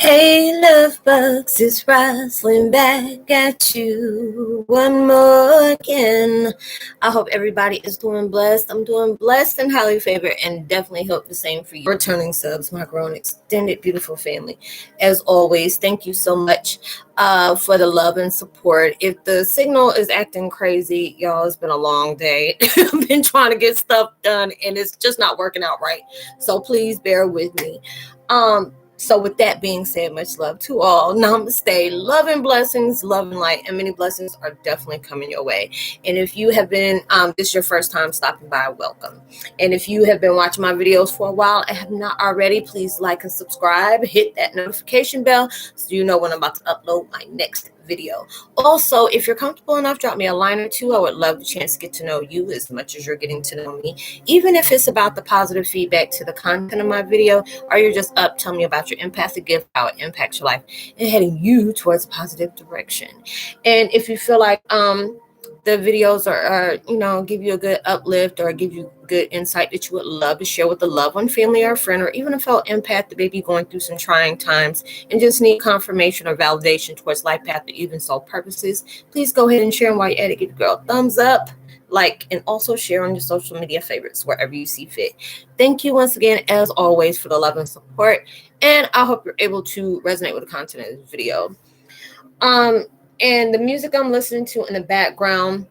Hey love bugs, it's Roslynn back at you one more again. I hope everybody is doing blessed. I'm doing blessed and highly favored, and definitely hope the same for you. Returning subs, my grown extended beautiful family. As always, thank you so much for the love and support. If the signal is acting crazy, y'all, it's been a long day. I've been trying to get stuff done and it's just not working out right. So please bear with me. So with that being said, much love to all. Namaste. Love and blessings, love and light, and many blessings are definitely coming your way. And if you have been, this is your first time stopping by, welcome. And if you have been watching my videos for a while and have not already, please like and subscribe. Hit that notification bell so you know when I'm about to upload my next video. Also, if you're comfortable enough, drop me a line or two. I would love the chance to get to know you as much as you're getting to know me, even if it's about the positive feedback to the content of my video, or you're just up telling me about your empathic gift, how it impacts your life and heading you towards a positive direction. And if you feel like the videos are give you a good uplift or give you good insight that you would love to share with a loved one, family, or friend, or even a fellow empath that may be going through some trying times and just need confirmation or validation towards life path or even soul purposes, please go ahead and share. And while you're at it, give your girl a thumbs up, like, and also share on your social media favorites wherever you see fit. Thank you once again, as always, for the love and support, and I hope you're able to resonate with the content of this video. And the music I'm listening to in the background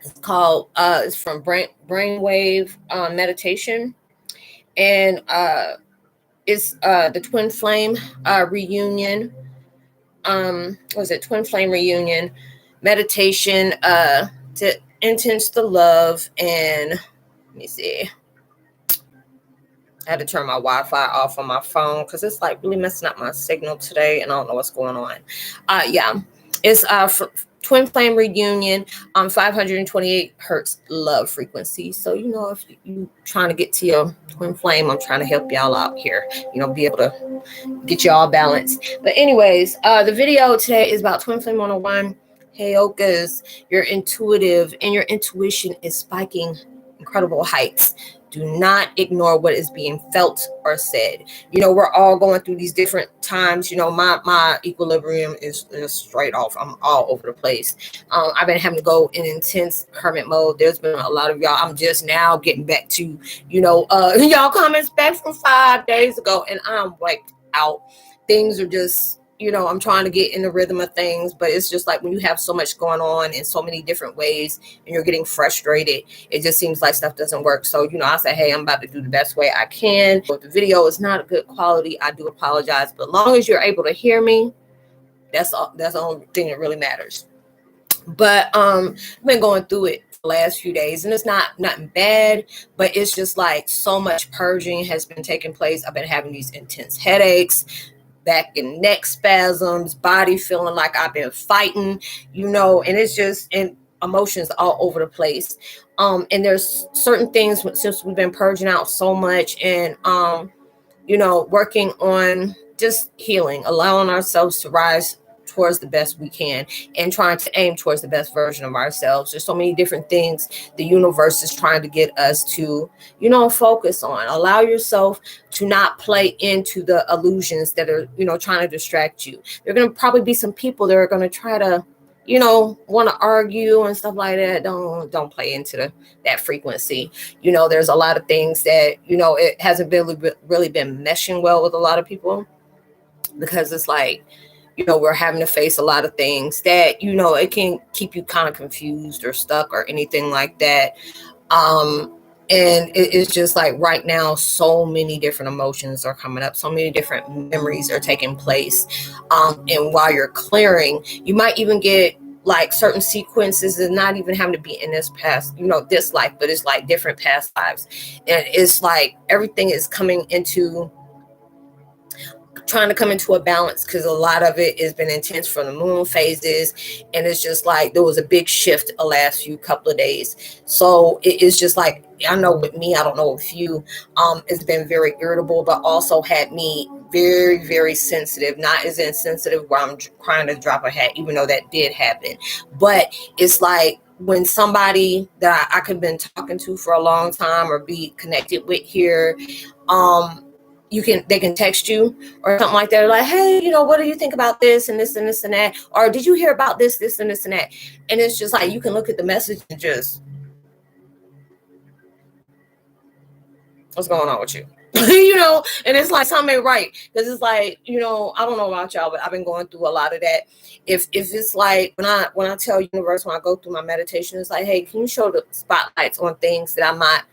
is called it's from Brainwave Meditation, and it's the Twin Flame reunion. Was it Twin Flame reunion meditation to intense the love? And let me see. I had to turn my Wi-Fi off on my phone because it's like really messing up my signal today, and I don't know what's going on. It's Twin Flame reunion on 528 hertz love frequency. So, if you're trying to get to your twin flame, I'm trying to help y'all out here, be able to get y'all balanced. But anyways, the video today is about Twin Flame 101. Heyokas, you're intuitive and your intuition is spiking incredible heights. Do not ignore what is being felt or said. We're all going through these different times. My equilibrium is straight off. I'm all over the place. I've been having to go in intense hermit mode. There's been a lot of y'all. I'm just now getting back to, y'all comments back from 5 days ago, and I'm wiped out. Things are just, I'm trying to get in the rhythm of things, but it's just like when you have so much going on in so many different ways and you're getting frustrated, it just seems like stuff doesn't work. So, I say, hey, I'm about to do the best way I can. If the video is not a good quality, I do apologize. But as long as you're able to hear me, that's the only thing that really matters. But I've been going through it the last few days, and it's nothing bad, but it's just like so much purging has been taking place. I've been having these intense headaches, back and neck spasms, body feeling like I've been fighting, and it's just, and emotions all over the place. And there's certain things since we've been purging out so much and, working on just healing, allowing ourselves to rise towards the best we can and trying to aim towards the best version of ourselves. There's so many different things the universe is trying to get us to, focus on. Allow yourself to not play into the illusions that are, trying to distract you. There are going to probably be some people that are going to try to, want to argue and stuff like that. Don't play into that frequency. There's a lot of things that, it hasn't really been meshing well with a lot of people, because it's like, we're having to face a lot of things that, it can keep you kind of confused or stuck or anything like that. And it's just like right now, so many different emotions are coming up. So many different memories are taking place. And while you're clearing, you might even get like certain sequences and not even having to be in this past, this life, but it's like different past lives. And it's like everything is trying to come into a balance, because a lot of it has been intense from the moon phases, and it's just like there was a big shift the last few couple of days. So it is just like, I know with me, I don't know if you, it's been very irritable, but also had me very, very sensitive. Not as insensitive where I'm trying to drop a hat, even though that did happen. But it's like when somebody that I could have been talking to for a long time or be connected with here, they can text you or something like that, like, hey, what do you think about this and this and this and that, or did you hear about this and this and that? And it's just like you can look at the message and just, what's going on with you? And it's like something ain't right, because it's like, I don't know about y'all, but I've been going through a lot of that. If it's like when I tell universe, when I go through my meditation, it's like, hey, can you show the spotlights on things that I'm not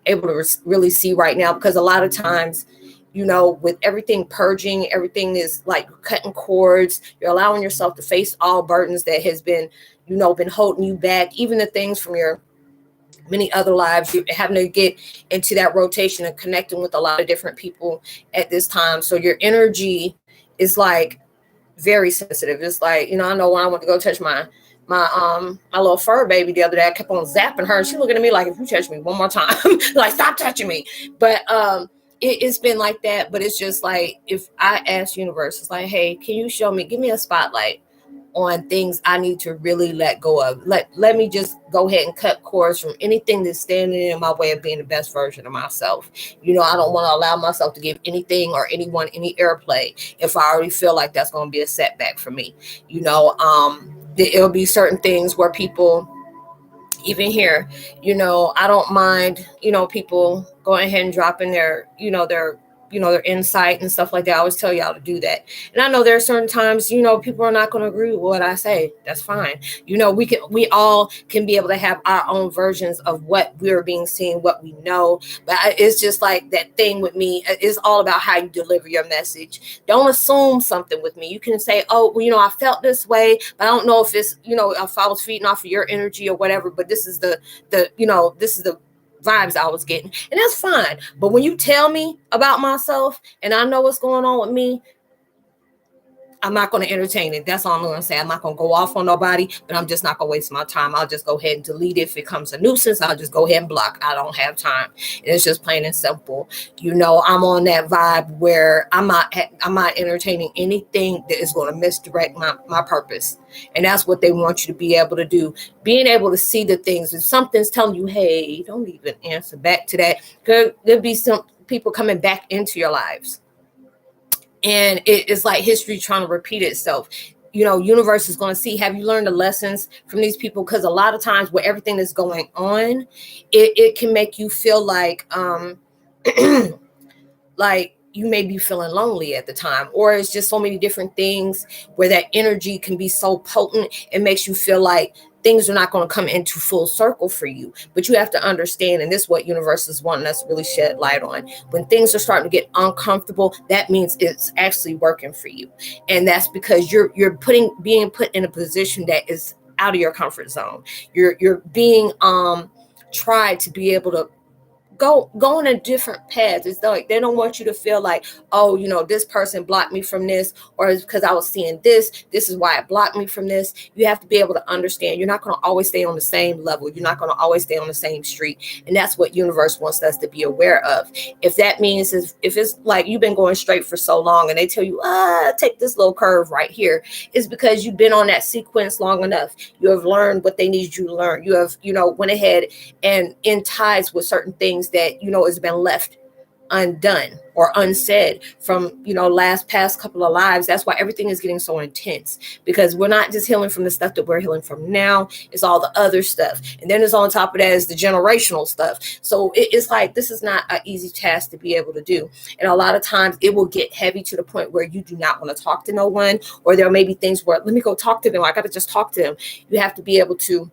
able to really see right now? Because a lot of times, with everything purging, everything is like cutting cords. You're allowing yourself to face all burdens that has been holding you back, even the things from your many other lives. You're having to get into that rotation and connecting with a lot of different people at this time. So your energy is like very sensitive. It's like, I know when I went to go touch my little fur baby the other day, I kept on zapping her. She looking at me like, if you touch me one more time, like, stop touching me. But it's been like that. But it's just like, if I ask universe, it's like, hey, can you show me, give me a spotlight on things I need to really let go of. Let me just go ahead and cut cords from anything that's standing in my way of being the best version of myself. I don't want to allow myself to give anything or anyone any airplay if I already feel like that's going to be a setback for me. It'll be certain things where people, even here, I don't mind, people going ahead and dropping their insight and stuff like that. I always tell y'all to do that. And I know there are certain times, people are not going to agree with what I say. That's fine. We all can be able to have our own versions of what we're being seen, what we know. But it's just like that thing with me. It's all about how you deliver your message. Don't assume something with me. You can say, oh, well, I felt this way, but I don't know if it's, if I was feeding off of your energy or whatever, but this is the vibes I was getting, and that's fine. But when you tell me about myself and I know what's going on with me, I'm not going to entertain it. That's all I'm going to say. I'm not going to go off on nobody, but I'm just not going to waste my time. I'll just go ahead and delete it. If it comes a nuisance, I'll just go ahead and block. I don't have time. And it's just plain and simple. I'm on that vibe where I'm not entertaining anything that is going to misdirect my purpose. And that's what they want you to be able to do. Being able to see the things. If something's telling you, hey, don't even answer back to that. There'll be some people coming back into your lives. And it's like history trying to repeat itself. Universe is going to see, have you learned the lessons from these people? Because a lot of times with everything that's going on, it can make you feel like like you may be feeling lonely at the time, or it's just so many different things where that energy can be so potent. It makes you feel like things are not going to come into full circle for you. But you have to understand, and this is what universe is wanting us to really shed light on. When things are starting to get uncomfortable, that means it's actually working for you. And that's because you're being put in a position that is out of your comfort zone. You're being tried to be able to go on a different path. It's like they don't want you to feel like, oh, this person blocked me from this, or it's because I was seeing this is why it blocked me from this. You have to be able to understand you're not going to always stay on the same level. You're not going to always stay on the same street. And that's what universe wants us to be aware of. If that means if it's like you've been going straight for so long and they tell you, take this little curve right here, it's because you've been on that sequence long enough. You have learned what they need you to learn. You have, went ahead and in ties with certain things that has been left undone or unsaid from past couple of lives. That's why everything is getting so intense, because we're not just healing from the stuff that we're healing from now. It's all the other stuff, and then it's on top of that is the generational stuff. So it's like this is not an easy task to be able to do, and a lot of times it will get heavy to the point where you do not want to talk to no one, or there may be things where let me go talk to them. I got to just talk to them. You have to be able to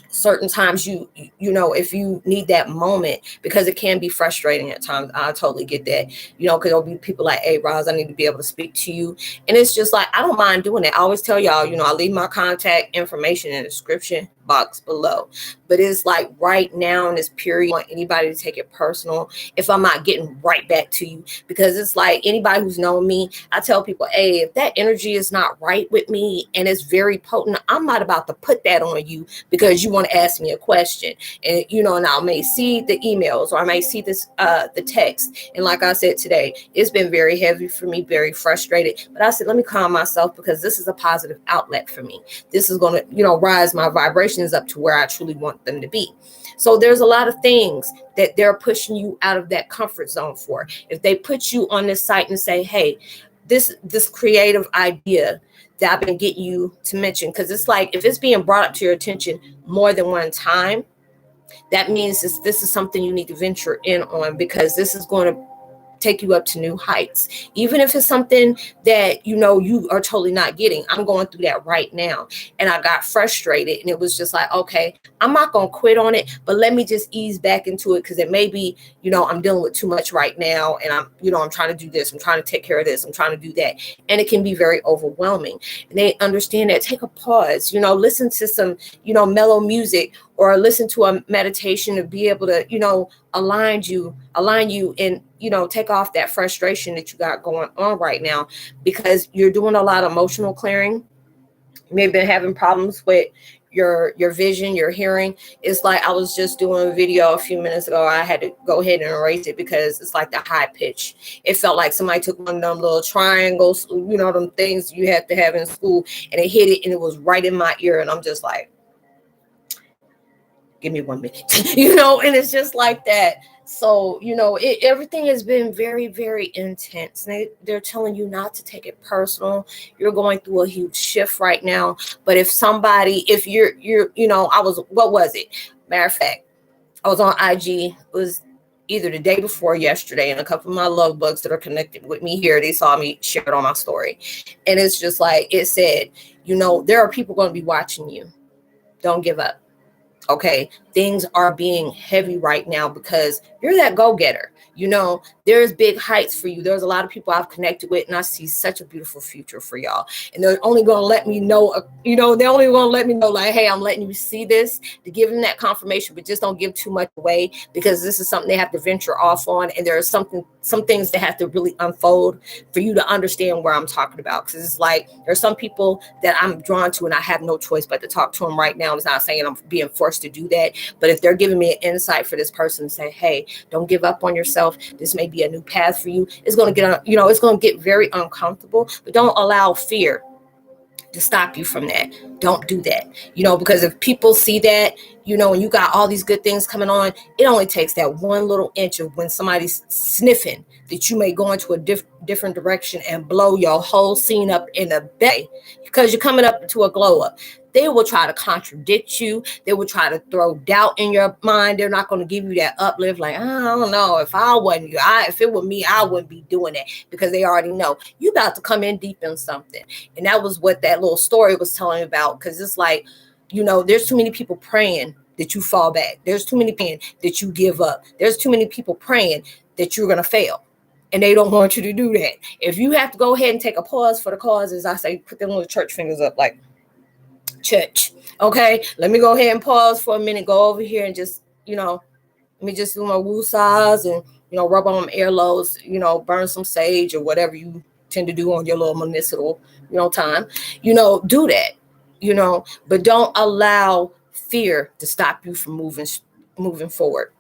certain times if you need that moment, because it can be frustrating at times. I totally get that, because there'll be people like, hey, Roz, I need to be able to speak to you. And it's just like, I don't mind doing that. I always tell y'all, I leave my contact information in the description box below. But it's like right now in this period, I want anybody to take it personal if I'm not getting right back to you, because it's like anybody who's known me, I tell people, hey, if that energy is not right with me and it's very potent, I'm not about to put that on you because you want to ask me a question. And and I may see the emails or I may see this the text, and like I said today, it's been very heavy for me, very frustrated, but I said, let me calm myself, because this is a positive outlet for me. This is going to rise my vibration vibrations up to where I truly want them to be. So there's a lot of things that they're pushing you out of that comfort zone for. If they put you on this site and say, hey, this creative idea that I've been getting you to mention, because it's like if it's being brought up to your attention more than one time, that means this is something you need to venture in on, because this is going to take you up to new heights. Even if it's something that you are totally not getting. I'm going through that right now, and I got frustrated, and it was just like, okay, I'm not going to quit on it, but let me just ease back into it, because it may be I'm dealing with too much right now, and I'm trying to do this, I'm trying to take care of this, I'm trying to do that, and it can be very overwhelming. And they understand that. Take a pause, listen to some mellow music, or listen to a meditation to be able to align you and take off that frustration that you got going on right now, because you're doing a lot of emotional clearing. You may have been having problems with your vision, your hearing. It's like I was just doing a video a few minutes ago. I had to go ahead and erase it because it's like the high pitch. It felt like somebody took one of them little triangles, them things you have to have in school, and it hit it, and it was right in my ear, and I'm just like, give me 1 minute, and it's just like that. So, everything has been very, very intense. They're telling you not to take it personal. You're going through a huge shift right now. But if you're, what was it? Matter of fact, I was on IG. It was either the day before yesterday, and a couple of my love bugs that are connected with me here, they saw me share it on my story. And it's just like, it said, there are people going to be watching you. Don't give up. Okay, things are being heavy right now because you're that go-getter. There's big heights for you. There's a lot of people I've connected with, and I see such a beautiful future for y'all. And they're only going to let me know, they're only going to let me know, like, hey, I'm letting you see this, to give them that confirmation, but just don't give too much away, because this is something they have to venture off on. And there are some things that have to really unfold for you to understand where I'm talking about. Because it's like, there's some people that I'm drawn to, and I have no choice but to talk to them right now. It's not saying I'm being forced to do that, but if they're giving me an insight for this person to say, hey, don't give up on yourself. This may be a new path for you. It's going to get, it's going to get very uncomfortable, but don't allow fear to stop you from that. Don't do that, because if people see that, and you got all these good things coming on, it only takes that one little inch of when somebody's sniffing that you may go into a different direction and blow your whole scene up in a bay, because you're coming up to a glow up. They will try to contradict you. They will try to throw doubt in your mind. They're not going to give you that uplift. Like, I don't know, if I wasn't you, if it were me, I wouldn't be doing that, because they already know you about to come in deep in something. And that was what that little story was telling about. Because it's like, there's too many people praying that you fall back. There's too many praying that you give up. There's too many people praying that you're going to fail. And they don't want you to do that. If you have to go ahead and take a pause for the cause, as I say, put them little church fingers up, like, church. Okay, let me go ahead and pause for a minute, go over here and just, let me just do my woosahs and, rub on earlobes, burn some sage or whatever you tend to do on your little medicinal, time, do that, but don't allow fear to stop you from moving forward.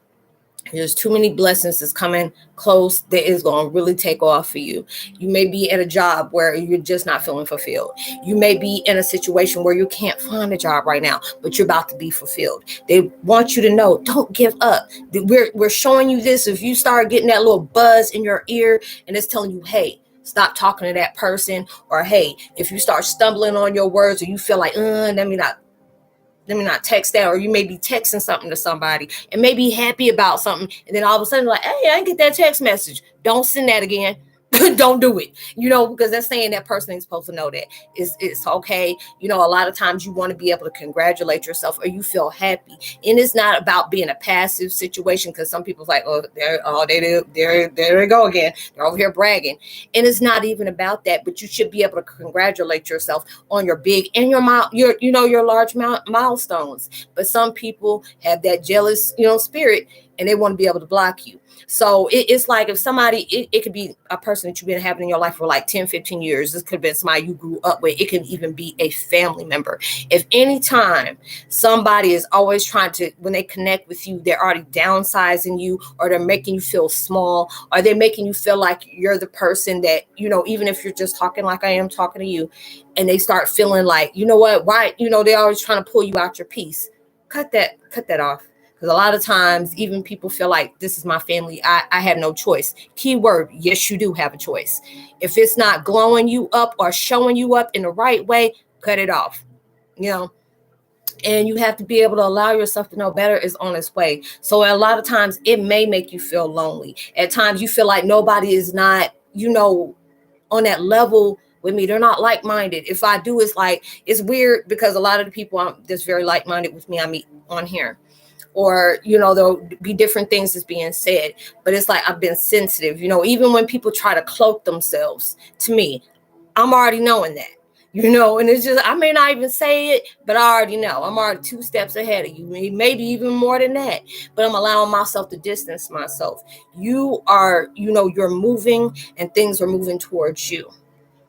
There's too many blessings that's coming close that is going to really take off for you. You may be at a job where you're just not feeling fulfilled. You may be in a situation where you can't find a job right now, but you're about to be fulfilled. They want you to know, don't give up. We're showing you this. If you start getting that little buzz in your ear and it's telling you, hey, stop talking to that person, or hey, if you start stumbling on your words, or you feel like, let me not text that, or you may be texting something to somebody and may be happy about something, and then all of a sudden like, hey, I didn't get that text message. Don't send that again. Don't do it, because that's saying that person ain't supposed to know that. It's okay. A lot of times you want to be able to congratulate yourself, or you feel happy. And it's not about being a passive situation, because some people's like, there they go again. They're over here bragging. And it's not even about that, but you should be able to congratulate yourself on your big and your large milestones. But some people have that jealous, spirit, and they want to be able to block you. So it's like if somebody, it could be a person that you've been having in your life for like 10, 15 years. This could have been somebody you grew up with. It can even be a family member. If anytime somebody is always trying to, when they connect with you, they're already downsizing you, or they're making you feel small, or they're making you feel like you're the person that, even if you're just talking like I am talking to you, and they start feeling like, why, they're always trying to pull you out your piece. Cut that off. Because a lot of times, even people feel like this is my family. I have no choice. Keyword, yes, you do have a choice. If it's not glowing you up or showing you up in the right way, cut it off. And you have to be able to allow yourself to know better is on its way. So a lot of times it may make you feel lonely. At times you feel like nobody is not, on that level with me. They're not like-minded. If I do, it's weird because a lot of the people that's very like-minded with me, I meet on here. Or, there'll be different things that's being said. But it's like I've been sensitive. Even when people try to cloak themselves to me, I'm already knowing that. And it's just, I may not even say it, but I already know. I'm already 2 steps ahead of you, maybe even more than that. But I'm allowing myself to distance myself. You are, you're moving and things are moving towards you.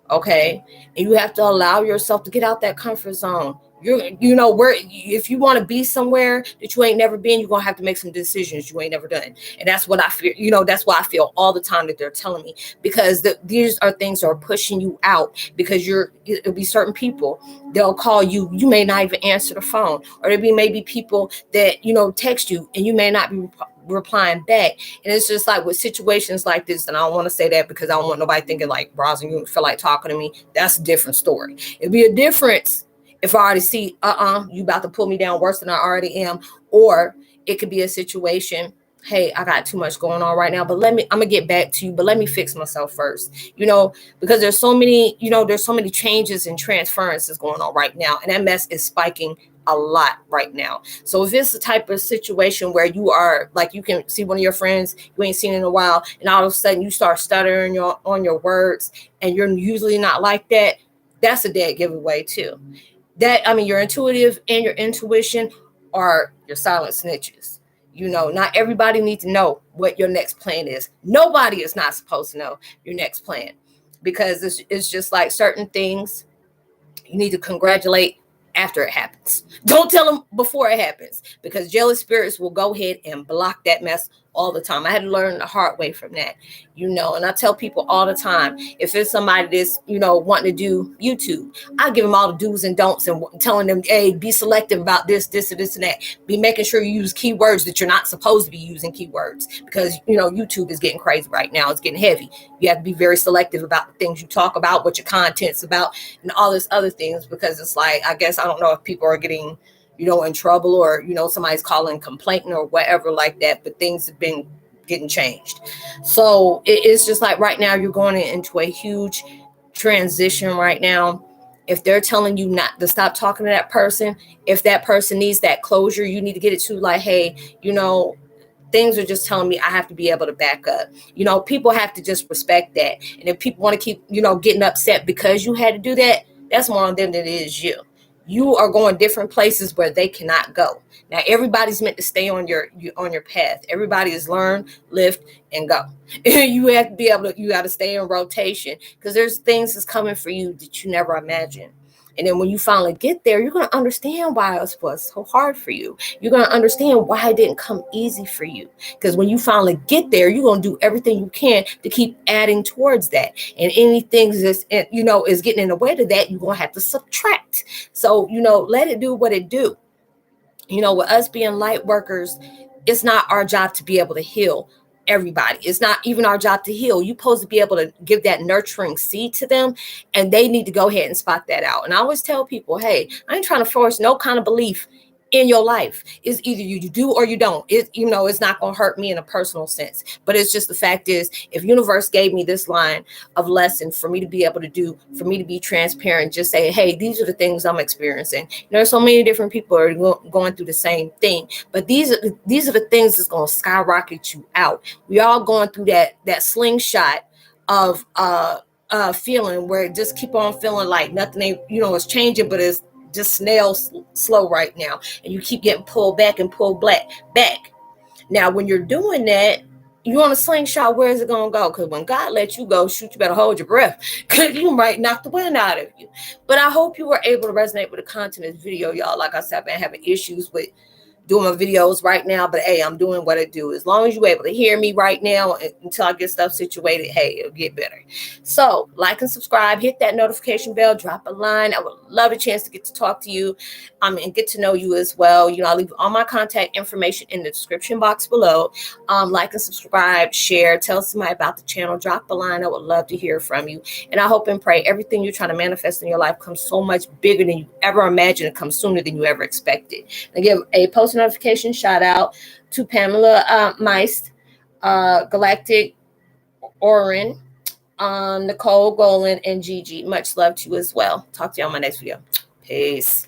Okay. And you have to allow yourself to get out that comfort zone. Where if you want to be somewhere that you ain't never been, you're gonna have to make some decisions you ain't never done. And that's what I feel. That's why I feel all the time that they're telling me, because these are things that are pushing you out. Because it'll be certain people, they'll call you, you may not even answer the phone, or there'll be maybe people that text you and you may not be replying back. And it's just like with situations like this, and I don't want to say that because I don't want nobody thinking like, Roslynn, you don't feel like talking to me. That's a different story. It'd be a difference if I already see, you about to pull me down worse than I already am. Or it could be a situation, hey, I got too much going on right now, but I'm gonna get back to you, but let me fix myself first, because there's so many changes and transferences going on right now. And that mess is spiking a lot right now. So if it's the type of situation where you are like, you can see one of your friends you ain't seen in a while, and all of a sudden you start stuttering on your words, and you're usually not like that, that's a dead giveaway too. Your intuitive and your intuition are your silent snitches. Not everybody needs to know what your next plan is. Nobody is not supposed to know your next plan, because it's just like certain things you need to congratulate after it happens. Don't tell them before it happens, because jealous spirits will go ahead and block that mess all the time. I had to learn the hard way from that, and I tell people all the time, if it's somebody that's, wanting to do YouTube, I give them all the do's and don'ts and telling them, hey, be selective about this, and this and that. Be making sure you use keywords that you're not supposed to be using keywords, because, YouTube is getting crazy right now. It's getting heavy. You have to be very selective about the things you talk about, what your content's about, and all this other things, because it's like, I guess, I don't know if people are getting, in trouble, or, somebody's calling complaining or whatever like that, but things have been getting changed. So it's just like right now you're going into a huge transition right now. If they're telling you not to stop talking to that person, if that person needs that closure, you need to get it to like, hey, things are just telling me I have to be able to back up. People have to just respect that. And if people want to keep, getting upset because you had to do that, that's more on them than it is you. You are going different places where they cannot go. Now, everybody's meant to stay on your path. Everybody is learn, lift, and go. You have to be able to, you got to stay in rotation, because there's things that's coming for you that you never imagined. And then when you finally get there, you're going to understand why it was so hard for you. You're going to understand why it didn't come easy for you. Because when you finally get there, you're going to do everything you can to keep adding towards that. And anything that's, is getting in the way to that, you're going to have to subtract. So, let it do what it do. With us being light workers, it's not our job to be able to heal everybody. It's not even our job to heal. You're supposed to be able to give that nurturing seed to them, and they need to go ahead and spot that out. And I always tell people, hey, I ain't trying to force no kind of belief in your life. It's either you do or you don't. It's not going to hurt me in a personal sense, but it's just the fact is, if universe gave me this line of lesson for me to be able to do, for me to be transparent, just say, hey, these are the things I'm experiencing. There's so many different people are going through the same thing, but these are the things that's going to skyrocket you out. We all going through that slingshot of feeling where it just keep on feeling like nothing ain't, is changing, but it's just snail slow right now, and you keep getting pulled back and pulled back. Now, when you're doing that, you on a slingshot, where is it going to go? Because when God lets you go, shoot, you better hold your breath because you might knock the wind out of you. But I hope you were able to resonate with the content of this video, y'all. Like I said, I've been having issues with doing my videos right now, but hey, I'm doing what I do. As long as you're able to hear me right now until I get stuff situated, hey, it'll get better. So like and subscribe, hit that notification bell, drop a line. I would love a chance to get to talk to you and get to know you as well. You know, I'll leave all my contact information in the description box below. Like and subscribe, share, tell somebody about the channel, drop a line. I would love to hear from you. And I hope and pray everything you're trying to manifest in your life comes so much bigger than you ever imagined, it comes sooner than you ever expected. And give a post notification shout out to Pamela Meist, Galactic Orin, Nicole Golan, and Gigi. Much love to you as well. Talk to you on my next video. Peace.